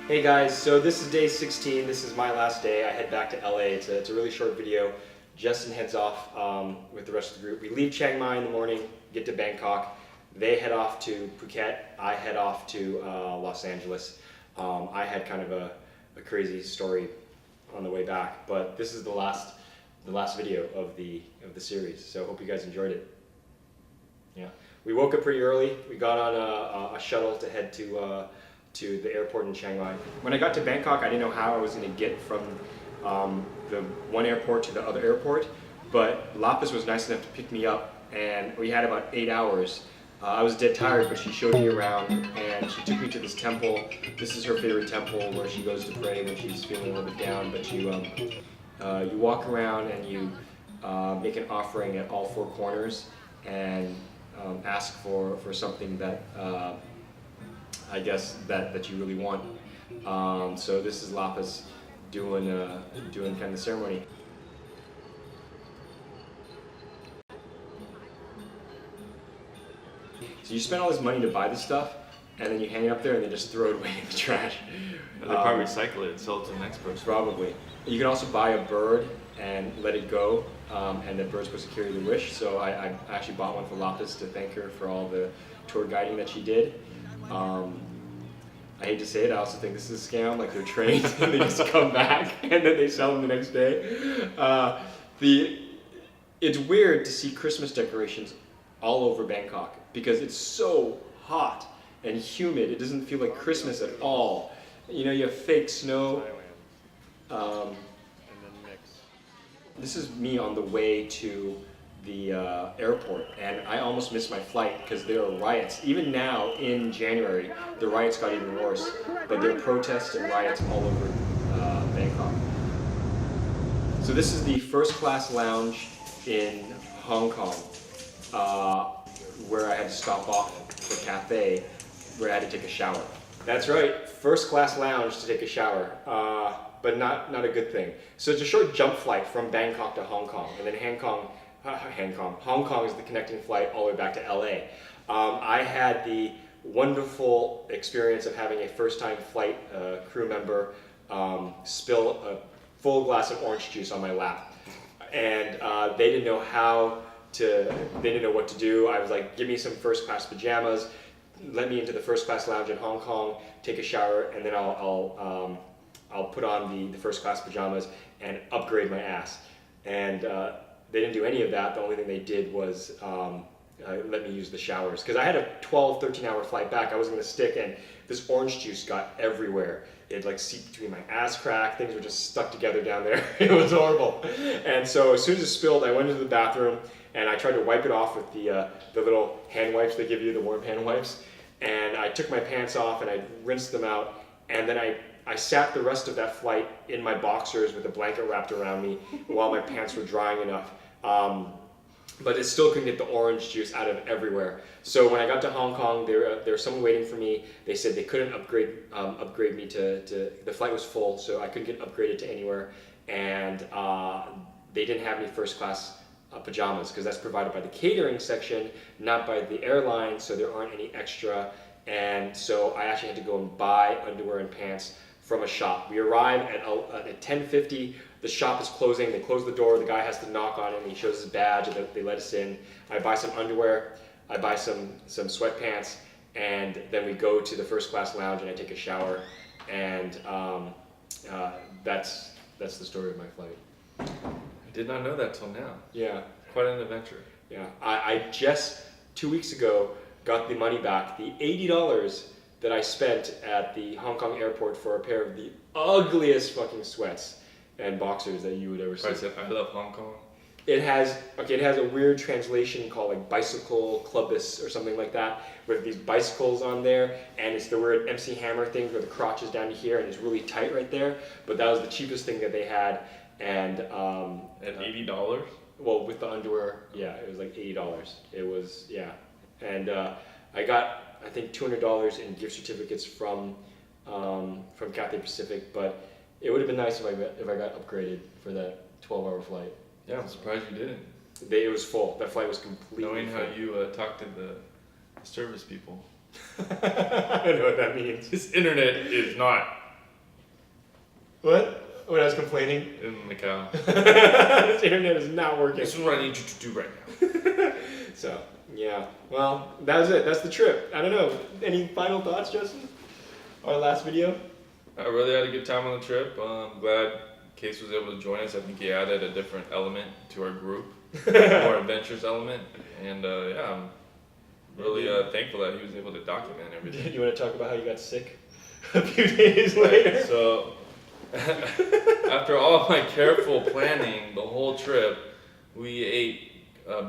Hey guys, so this is day 16. This is my last day. I head back to LA. It's a really short video. Justin heads off with the rest of the group. We leave Chiang Mai in the morning, get to Bangkok. They head off to Phuket. I head off to Los Angeles. I had kind of a crazy story on the way back, but this is the last video of the series. So hope you guys enjoyed it. Yeah, we woke up pretty early. We got on a shuttle to head to the airport in Chiang Mai. When I got to Bangkok, I didn't know how I was going to get from the one airport to the other airport, but Lapis was nice enough to pick me up, and we had about 8 hours. I was dead tired, but she showed me around, and she took me to this temple. This is her favorite temple where she goes to pray when she's feeling a little bit down, but you walk around and you make an offering at all four corners and ask for something that I guess that you really want. So this is Lapis doing kind of the ceremony. So you spend all this money to buy this stuff, and then you hang it up there, and they just throw it away in the trash. They probably recycle it and sell it to the next person. Probably. You can also buy a bird and let it go, and the bird's supposed to carry the wish. So I actually bought one for Lapis to thank her for all the tour guiding that she did. I hate to say it, I also think this is a scam, like they're trained and they just come back and then they sell them the next day. It's weird to see Christmas decorations all over Bangkok because it's so hot and humid. It doesn't feel like Christmas at all. You know, you have fake snow. This is me on the way to the airport, and I almost missed my flight because there are riots. Even now in January, the riots got even worse, but there are protests and riots all over Bangkok. So this is the first class lounge in Hong Kong, where I had to stop off for a cafe, where I had to take a shower. That's right, first class lounge to take a shower, but not a good thing. So it's a short jump flight from Bangkok to Hong Kong, and then Hong Kong is the connecting flight all the way back to LA. I had the wonderful experience of having a first-time flight crew member spill a full glass of orange juice on my lap, and they didn't know what to do. I was like, give me some first-class pajamas, let me into the first-class lounge in Hong Kong, take a shower, and then I'll put on the first-class pajamas and upgrade my ass. And they didn't do any of that. The only thing they did was let me use the showers. Because I had a 12, 13-hour flight back. I wasn't going to stick, and this orange juice got everywhere. It like seeped between my ass crack. Things were just stuck together down there. It was horrible. And so as soon as it spilled, I went into the bathroom, and I tried to wipe it off with the little hand wipes they give you, the warm hand wipes. And I took my pants off, and I rinsed them out, and then I sat the rest of that flight in my boxers with a blanket wrapped around me while my pants were drying enough. But it still couldn't get the orange juice out of everywhere. So when I got to Hong Kong, there was someone waiting for me. They said they couldn't upgrade me to the flight was full, so I couldn't get upgraded to anywhere. And they didn't have any first class pajamas because that's provided by the catering section, not by the airline, so there aren't any extra. And so I actually had to go and buy underwear and pants from a shop. We arrive at 10:50. The shop is closing. They close the door. The guy has to knock on it, and he shows his badge, and they let us in. I buy some underwear. I buy some sweatpants, and then we go to the first class lounge, and I take a shower. And that's the story of my flight. I did not know that till now. Yeah. Quite an adventure. Yeah. I just 2 weeks ago got the money back. The $80 that I spent at the Hong Kong airport for a pair of the ugliest fucking sweats and boxers that you would ever see. I love Hong Kong. It has a weird translation called like bicycle clubbus or something like that, with these bicycles on there, and it's the weird MC Hammer thing where the crotch is down to here and it's really tight right there. But that was the cheapest thing that they had, and at $80. Well, with the underwear, yeah, it was like $80. It was, yeah, and I got, I think, $200 in gift certificates from Cathay Pacific, but it would have been nice if I got upgraded for that 12-hour flight. Yeah, I'm surprised you didn't. It was full. That flight was completely Knowing full. how you talk to the service people. I don't know what that means. This internet is not What? When I was complaining? in Macau. This internet is not working. This is what I need you to do right now. So, yeah. Well, that was it. That's the trip. I don't know. Any final thoughts, Justin? Our last video? I really had a good time on the trip. I'm glad Case was able to join us. I think he added a different element to our group, a more adventurous element. And yeah, I'm really thankful that he was able to document everything. Do you want to talk about how you got sick a few days later? Right, so, after all my careful planning, the whole trip, we ate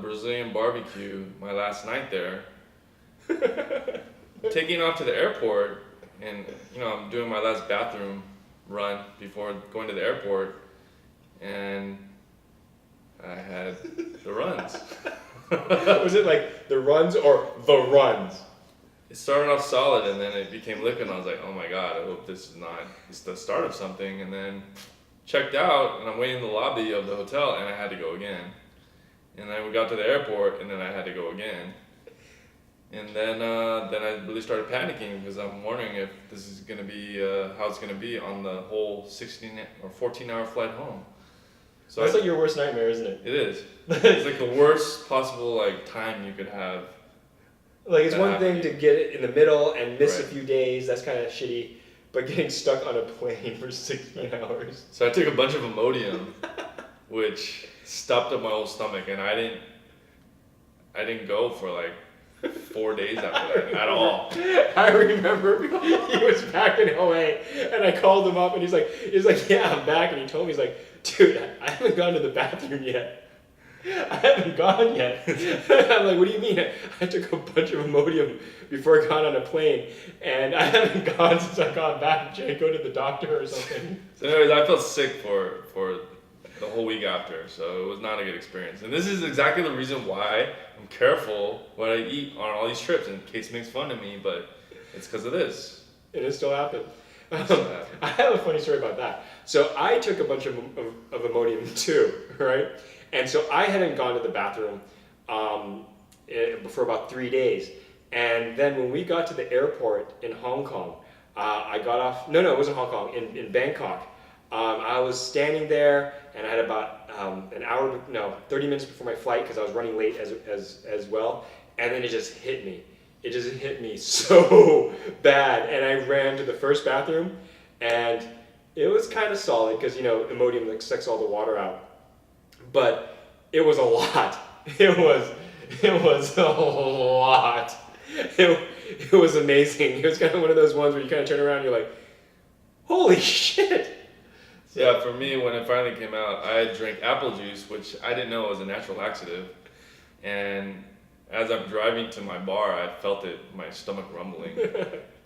Brazilian barbecue my last night there. Taking off to the airport, and I'm doing my last bathroom run before going to the airport, and I had the runs. Was it like the runs or the runs? It started off solid, and then it became liquid, and I was like, oh my god, I hope this is not it's the start of something. And then checked out, and I'm waiting in the lobby of the hotel, and I had to go again. And then we got to the airport, and then I had to go again. And then I really started panicking because I'm wondering if this is gonna be how it's gonna be on the whole 16 or 14-hour flight home. So That's like your worst nightmare, isn't it? it is. It's like the worst possible like time you could have. Like, it's That one happened. thing to get it in the middle and miss a Right. few days. That's kind of shitty. But getting stuck on a plane for 16 hours. So I took a bunch of Imodium, which stopped up my whole stomach, and I didn't go for like 4 days after that at all. I remember he was back in LA, and I called him up, and he's like, yeah, I'm back, and he told me, he's like, dude, I haven't gone to the bathroom yet. I haven't gone yet. I'm like, what do you mean? I took a bunch of Imodium before I got on a plane, and I haven't gone since I got back. Should I go to the doctor or something? So anyways, I felt sick for the whole week after, so it was not a good experience. And this is exactly the reason why I'm careful what I eat on all these trips. And Case makes fun of me, but it's because of this. And it still happened. still happened. I have a funny story about that. So I took a bunch of Imodium too, right? And so I hadn't gone to the bathroom for about 3 days. And then when we got to the airport in Hong Kong, I got off, no, it wasn't Hong Kong, in Bangkok. I was standing there, and I had about 30 minutes before my flight because I was running late as well. And then it just hit me. It just hit me so bad. And I ran to the first bathroom, and it was kind of solid because, Imodium like sucks all the water out. But it was a lot. It was a lot. It was amazing. It was kind of one of those ones where you kind of turn around and you're like, holy shit. Yeah, for me, when it finally came out, I drank apple juice, which I didn't know was a natural laxative. And as I'm driving to my bar, I felt my stomach rumbling.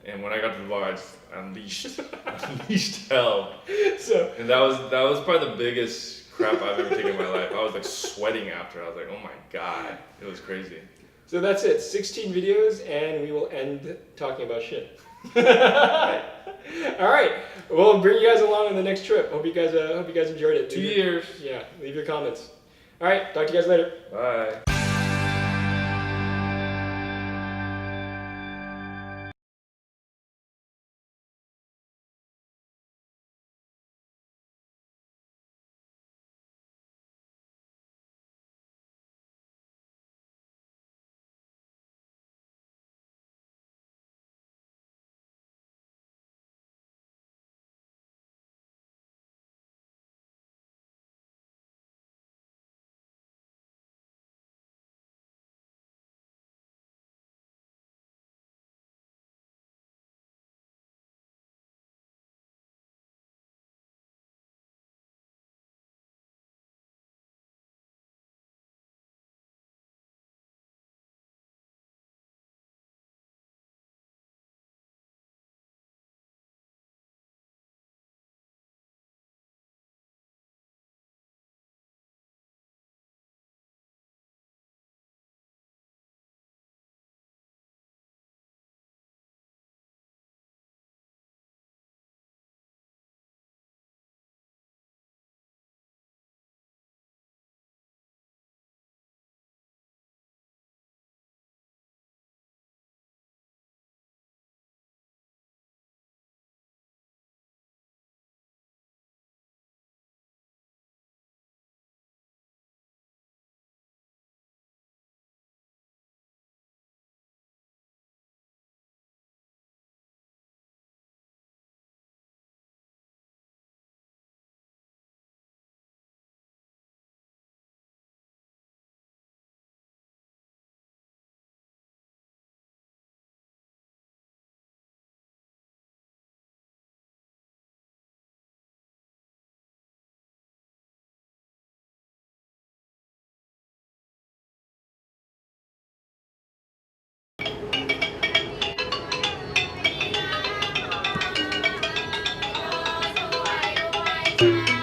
And when I got to the bar, I just unleashed hell. And that was probably the biggest crap I've ever taken in my life. I was like sweating after. I was like, oh my god, it was crazy. So that's it. 16 videos, and we will end talking about shit. All right. Well, I'll bring you guys along on the next trip. Hope you guys enjoyed it. 2 years. Yeah. Leave your comments. All right. Talk to you guys later. Bye. Bye.